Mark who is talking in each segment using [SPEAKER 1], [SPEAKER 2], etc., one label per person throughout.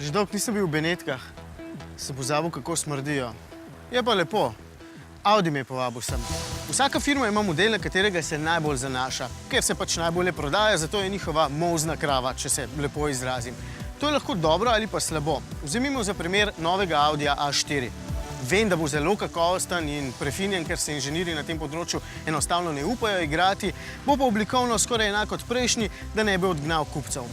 [SPEAKER 1] Že dolgo nisem bil v Benetkah. Se pozabil, kako smrdijo. Je pa lepo. Audi me je povabil sem. Vsaka firma ima model, na katerega se najbolj zanaša, ker se pač najbolje prodaja, zato je njihova molzna krava, če se lepo izrazim. To je lahko dobro ali pa slabo. Vzemimo za primer novega Audija A4. Vem, da bo zelo kakovosten in prefinjen, ker se inženirji na tem področju enostavno ne upajo igrati, bo pa oblikovno skoraj enak kot prejšnji, da ne bi odgnal kupcev.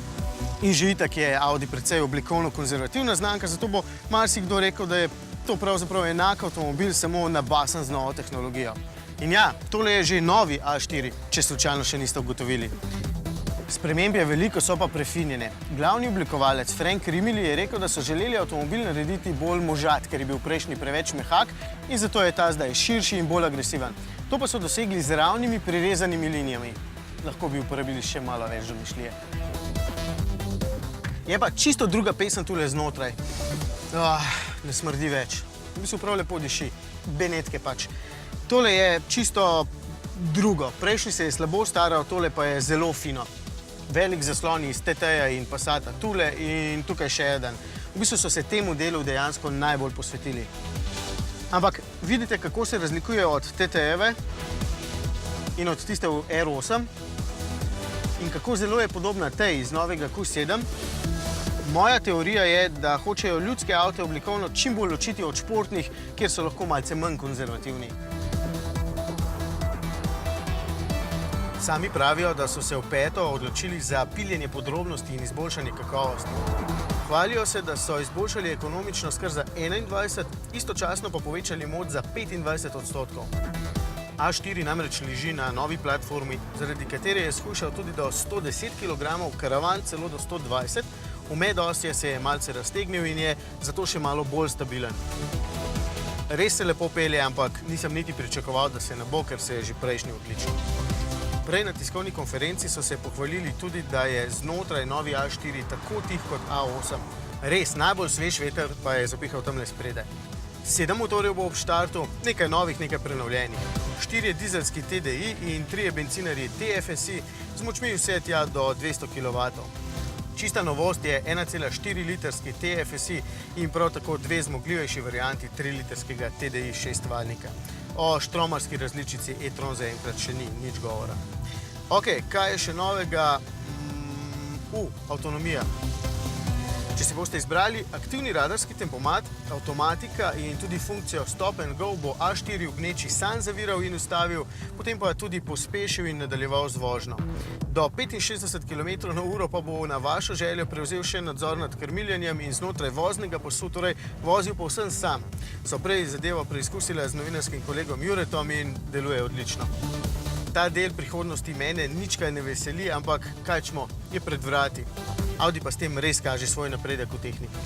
[SPEAKER 1] In že itak je Audi precej oblikovno konzervativna znamka, zato bo marsikdo rekel, da je to pravzaprav enak avtomobil, samo nabasan z novo tehnologijo. In ja, tole je že novi A4, če slučajno še niste ugotovili. Sprememb je veliko, so pa prefinjene. Glavni oblikovalec Frank Rimili je rekel, da so želeli avtomobil narediti bolj možat, ker je bil prejšnji preveč mehak in zato je ta zdaj širši in bolj agresiven. To pa so dosegli z ravnimi prirezanimi linijami. Lahko bi uporabili še malo več domišljije. Je pa čisto druga pesem tule znotraj. Ne smrdi več. V bistvu prav lepo diši. Benetke pač. Tole je čisto drugo. Prejšnji se je slabo staral, tole pa je zelo fino. Velik zaslon iz TT-ja in Passata tule in tukaj še eden. V bistvu so se temu delu dejansko najbolj posvetili. Ampak vidite, kako se razlikuje od TT-jeve in od tiste v R8 in kako zelo je podobna tej iz novega Q7. Moja teorija je, da hočejo ljudske avte oblikovno čim bolj ločiti od športnih, kjer so lahko malce manj konzervativni. Sami pravijo, da so se v peto odločili za piljenje podrobnosti in izboljšanje kakovosti. Hvalijo se, da so izboljšali ekonomičnost kar za 21, istočasno pa povečali moč za 25%. A4 namreč leži na novi platformi, zaradi katere je skušal tudi do 110 kg, karavan celo do 120, v medosje se je malce raztegnil in je zato še malo bolj stabilen. Res se lepo pelje, ampak nisem niti pričakoval, da se ne bo, ker se je že prejšnji odličil. Prej na tiskovni konferenci so se pohvalili tudi, da je znotraj novi A4 tako tih kot A8. Res, najbolj svež veter pa je zapihal tamle spredaj. 7 motorjev bo ob štartu, nekaj novih, nekaj prenovljenih. 4 dizelski TDI in 3 bencinarji TFSI z močmi vse tja do 200 kW. Čista novost je 1,4 litrski TFSI in prav tako dve zmogljivejši varianti 3-litrskega TDI 6-valjnika. O štromarski različici e-tron zaenkrat še ni nič govora. Ok, kaj je še novega? Avtonomija. Če si boste izbrali aktivni radarski tempomat, avtomatika in tudi funkcijo Stop and Go, bo A4 v gneči sam zaviral in ustavil, potem pa tudi pospešil in nadaljeval z vožnjo. Do 65 km/h pa bo na vašo željo prevzel še nadzor nad krmiljenjem in znotraj voznega pasu, torej vozil povsem sam. So prej zadevo preizkusila z novinarskim kolegom Juretom in deluje odlično. Ta del prihodnosti mene ničkaj ne veseli, ampak kaj čmo, je pred vrati. Audi pa s tem res kaže svoj napredek v tehniki.